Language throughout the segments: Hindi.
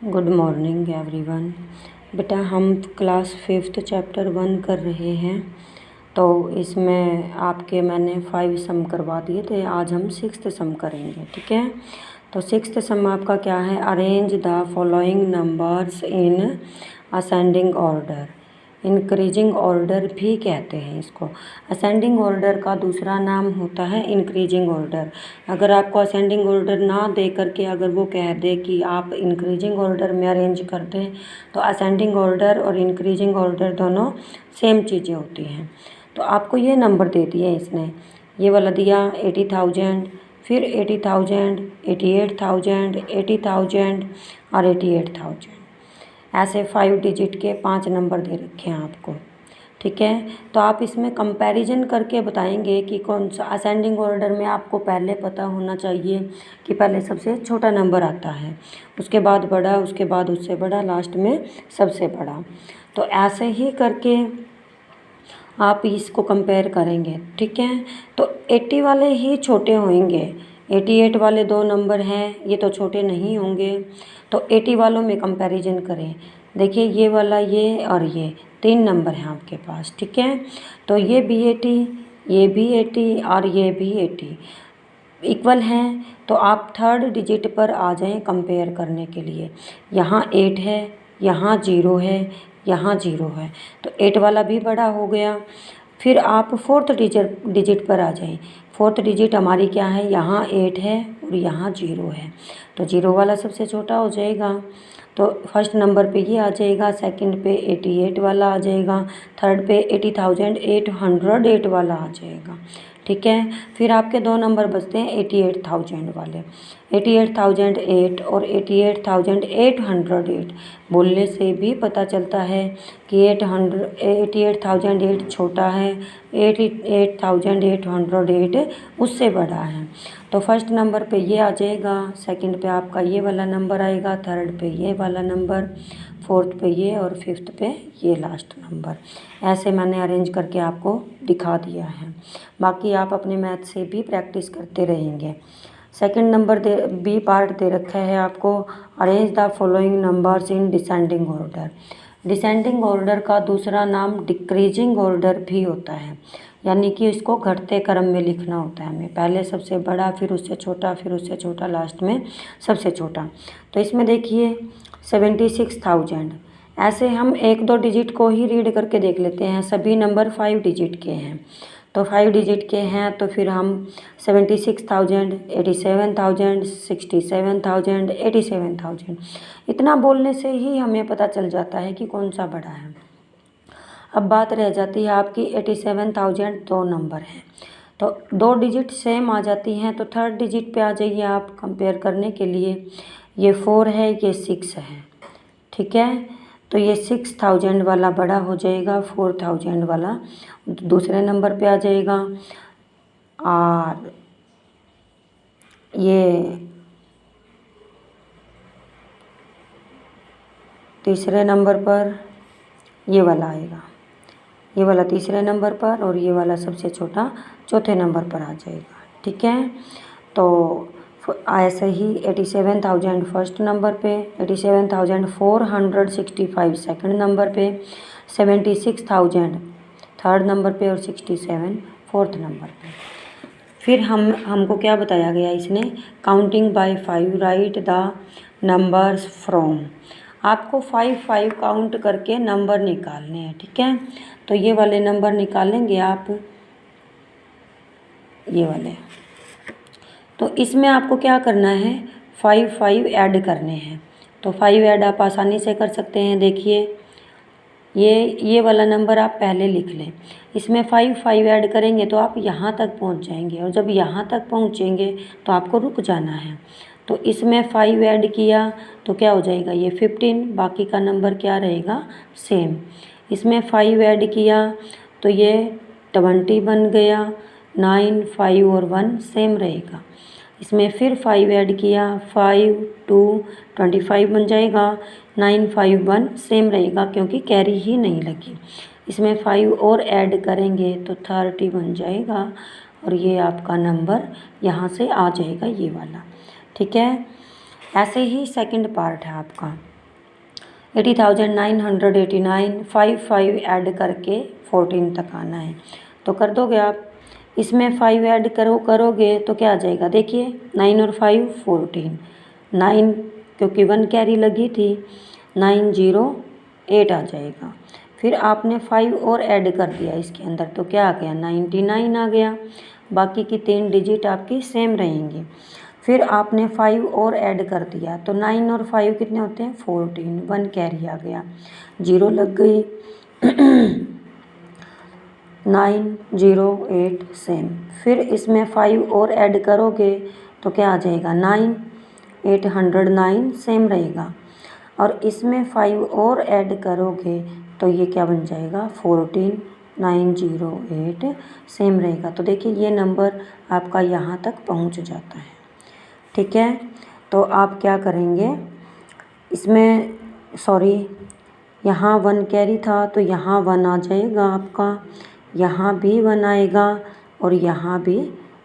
Good morning everyone. बेटा हम क्लास 5th चैप्टर 1 कर रहे हैं। तो इसमें आपके मैंने 5 सम करवा दिए थे, आज हम 6th सम करेंगे। ठीक है, तो 6th सम आपका क्या है, arrange the following numbers in ascending order. Increasing order भी कहते हैं इसको। असेंडिंग ऑर्डर का दूसरा नाम होता है इंक्रीजिंग ऑर्डर। अगर आपको असेंडिंग ऑर्डर ना दे करके अगर वो कह दे कि आप इंक्रीजिंग ऑर्डर में अरेंज कर दें, तो असेंडिंग ऑर्डर और इंक्रीजिंग ऑर्डर दोनों सेम चीज़ें होती हैं। तो आपको ये नंबर दे दिए इसने, ये वाला दिया 80,000, फिर 80,000, 88,000, 80,000 और 88,000। ऐसे 5 डिजिट के 5 नंबर दे रखे हैं आपको। ठीक है, तो आप इसमें कंपैरिजन करके बताएंगे कि कौन सा असेंडिंग ऑर्डर में। आपको पहले पता होना चाहिए कि पहले सबसे छोटा नंबर आता है, उसके बाद बड़ा, उसके बाद उससे बड़ा, लास्ट में सबसे बड़ा। तो ऐसे ही करके आप इसको कंपेयर करेंगे। ठीक है, तो 80 वाले ही छोटे होंगे, 88 वाले 2 नंबर हैं, ये तो छोटे नहीं होंगे। तो 80 वालों में कंपैरिजन करें। देखिए ये वाला, ये और ये 3 नंबर हैं आपके पास। ठीक है, तो ये भी 80, ये भी 80 और ये भी 80 इक्वल हैं। तो आप 3rd डिजिट पर आ जाएं कंपेयर करने के लिए। यहाँ 8 है, यहाँ 0 है, यहाँ 0 है, तो 8 वाला भी बड़ा हो गया। फिर आप 4th डिजिट पर आ जाएं। 4th डिजिट हमारी क्या है, यहाँ 8 है और यहाँ 0 है, तो 0 वाला सबसे छोटा हो जाएगा। तो फर्स्ट नंबर पे ये आ जाएगा, सेकंड पे 88 वाला आ जाएगा, थर्ड पे 80,808 वाला आ जाएगा। ठीक है, फिर आपके 2 नंबर बचते हैं 88,000 वाले। 88,008 और 88,808 बोलने से भी पता चलता है कि 88,008 छोटा है, 88,808 उससे बड़ा है। तो फर्स्ट नंबर पे ये आ जाएगा, सेकंड पे आपका ये वाला नंबर आएगा, थर्ड पे ये वाला नंबर, फोर्थ पे ये और फिफ्थ पे ये लास्ट नंबर। ऐसे मैंने अरेंज करके आपको दिखा दिया है। बाकी आप अपने मैथ से भी प्रैक्टिस करते रहेंगे। सेकंड नंबर बी पार्ट दे रखा है आपको, arrange the following numbers in descending order. Descending order का दूसरा नाम डिक्रीजिंग ऑर्डर भी होता है, यानी कि इसको घटते क्रम में लिखना होता है हमें। पहले सबसे बड़ा, फिर उससे छोटा, फिर उससे छोटा, लास्ट में सबसे छोटा। तो इसमें देखिए 76,000। ऐसे हम 1-2 डिजिट को ही रीड करके देख लेते हैं। सभी नंबर 5 डिजिट के हैं, तो 5 डिजिट के हैं, तो फिर हम 76,000, 87,000, 67,000, 87,000 इतना बोलने से ही हमें पता चल जाता है कि कौन सा बड़ा है। अब बात रह जाती है आपकी 87,000 2 नंबर हैं, तो 2 डिजिट सेम आ जाती हैं। तो 3rd डिजिट पे आ जाइए आप कंपेयर करने के लिए। ये 4 है, ये 6 है। ठीक है, तो ये 6,000 वाला बड़ा हो जाएगा, 4,000 वाला दूसरे नंबर पे आ जाएगा, और ये तीसरे नंबर पर ये वाला आएगा, ये वाला तीसरे नंबर पर, और ये वाला सबसे छोटा चौथे नंबर पर आ जाएगा। ठीक है, तो ऐसे ही 87,000 फर्स्ट नंबर पे, 87,465 सेकंड नंबर पे, 76,000 थर्ड नंबर पे और 67 फोर्थ नंबर पे। फिर हमको क्या बताया गया इसने, counting by 5 right the numbers from. आपको 5 काउंट करके नंबर निकालने हैं। ठीक है, तो ये वाले नंबर निकालेंगे आप, ये वाले। तो इसमें आपको क्या करना है, 5 ऐड करने हैं। तो 5 ऐड आप आसानी से कर सकते हैं। देखिए ये वाला नंबर आप पहले लिख लें। इसमें 5 ऐड करेंगे तो आप यहाँ तक पहुँच जाएंगे, और जब यहाँ तक पहुँचेंगे तो आपको रुक जाना है। तो इसमें 5 ऐड किया तो क्या हो जाएगा, ये 15, बाकी का नंबर क्या रहेगा, सेम। इसमें 5 ऐड किया तो ये 20 बन गया, 9, 5 और 1 सेम रहेगा। इसमें फिर 5 ऐड किया, 5, 2, 25 बन जाएगा, 9, 5, 1 सेम रहेगा क्योंकि कैरी ही नहीं लगी। इसमें 5 और ऐड करेंगे तो 30 बन जाएगा, और ये आपका नंबर यहाँ से आ जाएगा, ये वाला। ठीक है, ऐसे ही सेकंड पार्ट है आपका 80,989 5 ऐड करके 14 तक आना है। तो कर दोगे आप, इसमें 5 ऐड करोगे तो क्या आ जाएगा, देखिए 9 और 5 14, 9 क्योंकि 1 कैरी लगी थी 908 आ जाएगा। फिर आपने 5 और ऐड कर दिया इसके अंदर तो क्या आ गया 99 आ गया। बाकी की 3 डिजिट आपकी सेम रहेंगी। फिर आपने 5 और ऐड कर दिया तो 9 और 5 कितने होते हैं 14, 1 कैरी आ गया, 0 लग गई 908 सेम। फिर इसमें 5 और ऐड करोगे तो क्या आ जाएगा 809 सेम रहेगा। और इसमें 5 और ऐड करोगे तो ये क्या बन जाएगा 14908 सेम रहेगा। तो देखिए ये नंबर आपका यहाँ तक पहुँच जाता है। ठीक है, तो आप क्या करेंगे इसमें, सॉरी यहाँ 1 कैरी था तो यहाँ 1 आ जाएगा आपका, यहाँ भी 1 आएगा और यहाँ भी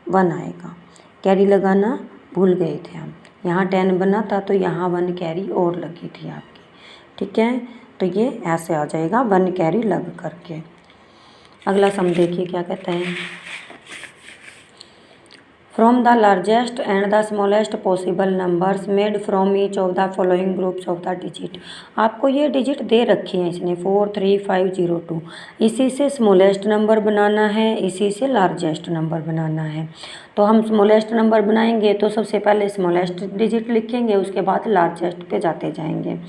1 आएगा। कैरी लगाना भूल गए थे हम, यहाँ 10 बना था तो यहाँ 1 कैरी और लगी थी आपकी। ठीक है, तो ये ऐसे आ जाएगा 1 कैरी लग करके। अगला सम देखिए क्या कहते हैं। From the largest and the smallest possible numbers made from each of the following groups of the digit. आपको ये डिजिट दे रखी है इसने 4 3 5 0 2। इसी से स्मॉलेस्ट नंबर बनाना है, इसी से लार्जेस्ट नंबर बनाना है। तो हम स्मॉलेस्ट नंबर बनाएंगे तो सबसे पहले स्मॉलेस्ट डिजिट लिखेंगे, उसके बाद लार्जेस्ट पे जाते जाएंगे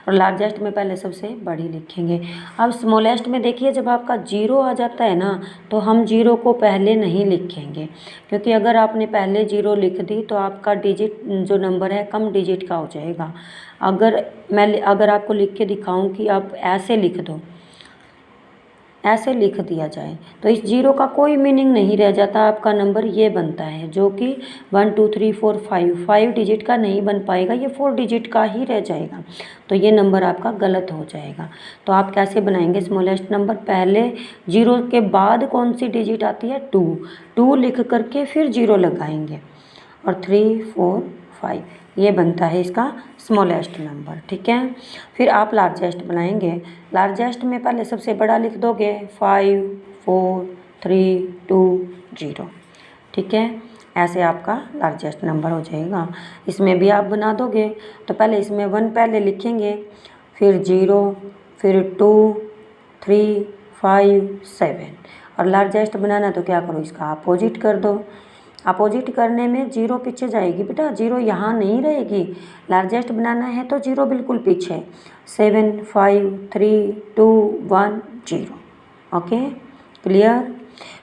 और लार्जेस्ट में पहले सबसे बड़ी लिखेंगे। अब स्मॉलेस्ट में देखिए जब आपका 0 आ जाता है ना तो हम 0 को पहले नहीं लिखेंगे, क्योंकि अगर आपने पहले 0 लिख दी तो आपका डिजिट जो नंबर है कम डिजिट का हो जाएगा। अगर आपको लिख के दिखाऊं कि आप ऐसे लिख दो, ऐसे लिख दिया जाए तो इस 0 का कोई मीनिंग नहीं रह जाता, आपका नंबर ये बनता है जो कि 1 2 3 4 5 डिजिट का नहीं बन पाएगा, ये 4 डिजिट का ही रह जाएगा। तो ये नंबर आपका गलत हो जाएगा। तो आप कैसे बनाएंगे स्मॉलेस्ट नंबर, पहले 0 के बाद कौन सी डिजिट आती है 2 लिख करके फिर 0 लगाएंगे और 3 4 5 ये बनता है इसका स्मॉलेस्ट नंबर। ठीक है, फिर आप लार्जेस्ट बनाएंगे। लार्जेस्ट में पहले सबसे बड़ा लिख दोगे 5 4 3 2 0। ठीक है, ऐसे आपका लार्जेस्ट नंबर हो जाएगा। इसमें भी आप बना दोगे तो पहले इसमें 1 पहले लिखेंगे, फिर 0, फिर 2 3 5 7। और लार्जेस्ट बनाना तो क्या करो इसका अपोजिट कर दो। अपोजिट करने में 0 पीछे जाएगी बेटा, 0 यहाँ नहीं रहेगी। लार्जेस्ट बनाना है तो 0 बिल्कुल पीछे, 7 5 3 2 1 0। Okay, clear?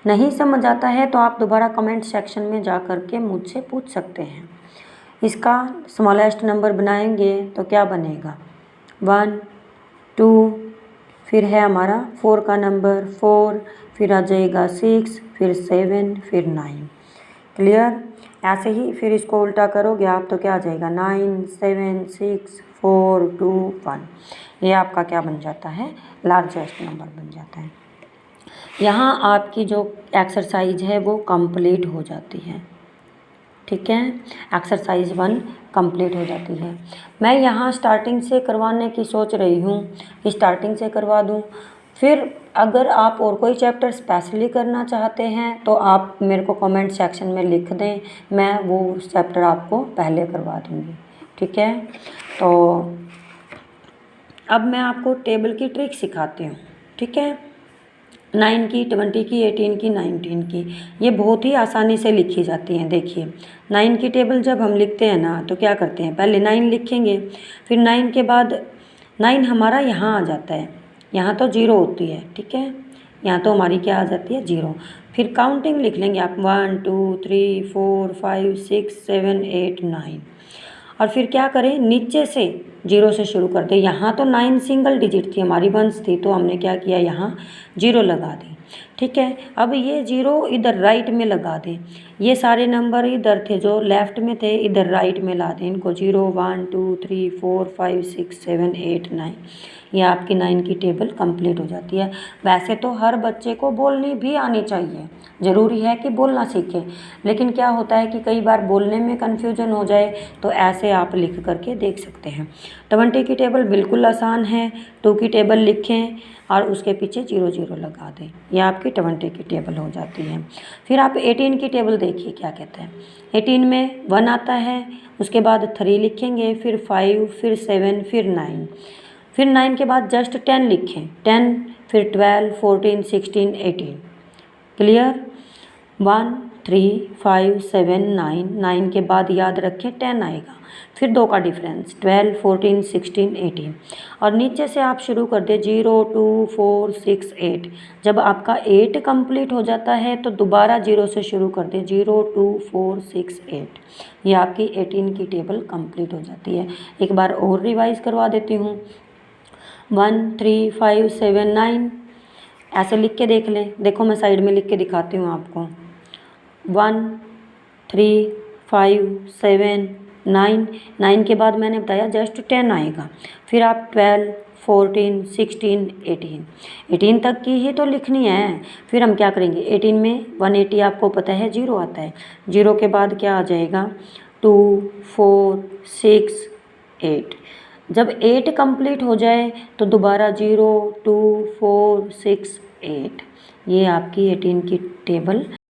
नहीं समझ आता है तो आप दोबारा कमेंट सेक्शन में जा कर के मुझसे पूछ सकते हैं। इसका स्मॉलेस्ट नंबर बनाएंगे तो क्या बनेगा 1 2, फिर है हमारा 4 का नंबर 4, फिर आ जाएगा 6, फिर 7, फिर 9। क्लियर? ऐसे ही फिर इसको उल्टा करोगे आप तो क्या आ जाएगा 9 7 6 4 2 1। ये आपका क्या बन जाता है लार्जेस्ट नंबर बन जाता है। यहाँ आपकी जो एक्सरसाइज है वो कंप्लीट हो जाती है। ठीक है, एक्सरसाइज 1 कंप्लीट हो जाती है। मैं यहाँ स्टार्टिंग से करवाने की सोच रही हूँ कि स्टार्टिंग से करवा दूँ, फिर अगर आप और कोई चैप्टर स्पेशली करना चाहते हैं तो आप मेरे को कमेंट सेक्शन में लिख दें, मैं वो चैप्टर आपको पहले करवा दूँगी। ठीक है, तो अब मैं आपको टेबल की ट्रिक सिखाती हूँ। ठीक है, 9 की 20 की 18 की 19 की ये बहुत ही आसानी से लिखी जाती हैं। देखिए 9 की टेबल जब हम लिखते हैं ना तो क्या करते हैं, पहले 9 लिखेंगे, फिर 9 के बाद 9 हमारा यहाँ आ जाता है, यहाँ तो 0 होती है। ठीक है, यहाँ तो हमारी क्या आ जाती है 0। फिर काउंटिंग लिख लेंगे आप 1 2 3 4 5 6 7 8 9। और फिर क्या करें, नीचे से 0 से शुरू कर दे। यहाँ तो 9 सिंगल डिजिट थी हमारी, वंस थी, तो हमने क्या किया यहाँ 0 लगा दी। ठीक है। अब ये 0 इधर राइट में लगा दें, ये सारे नंबर इधर थे जो लेफ़्ट में थे, इधर राइट में ला दें इनको। 0 1 2 3 4 5 6 7 8 9, ये आपकी 9 की टेबल कंप्लीट हो जाती है। वैसे तो हर बच्चे को बोलनी भी आनी चाहिए, ज़रूरी है कि बोलना सीखें, लेकिन क्या होता है कि कई बार बोलने में कन्फ्यूजन हो जाए, तो ऐसे आप लिख करके देख सकते हैं। 20 की टेबल बिल्कुल आसान है। 2 की टेबल लिखें और उसके पीछे 0 0 लगा दें, ये आपकी 20 की टेबल हो जाती है। फिर आप 18 की टेबल देखिए क्या कहते हैं। 18 में 1 आता है, उसके बाद 3 लिखेंगे, फिर 5, फिर 7, फिर 9, फिर 9 के बाद जस्ट 10 लिखें, 10, फिर 12 14 16 18। क्लियर? 1 3 5 7 9, 9 के बाद याद रखें 10 आएगा, फिर 2 का डिफरेंस 12 14 16 18, और नीचे से आप शुरू कर दें 0 2 4 6 8। जब आपका 8 कंप्लीट हो जाता है तो दोबारा 0 से शुरू कर दें 0 2 4 6 8। ये आपकी 18 की टेबल कंप्लीट हो जाती है। एक बार और रिवाइज करवा देती हूँ। 1 3 5 7 9, ऐसे लिख के देख लें। देखो मैं साइड में लिख के दिखाती हूँ आपको। 1 3 5 7 9, 9 के बाद मैंने बताया जस्ट 10 आएगा, फिर आप 12 14 16 18 तक की ही तो लिखनी है। फिर हम क्या करेंगे, 18 में 180 आपको पता है 0 आता है, 0 के बाद क्या आ जाएगा 2 4 6 8। जब 8 कंप्लीट हो जाए तो दोबारा 0 2 4 6 8, ये आपकी 18 की टेबल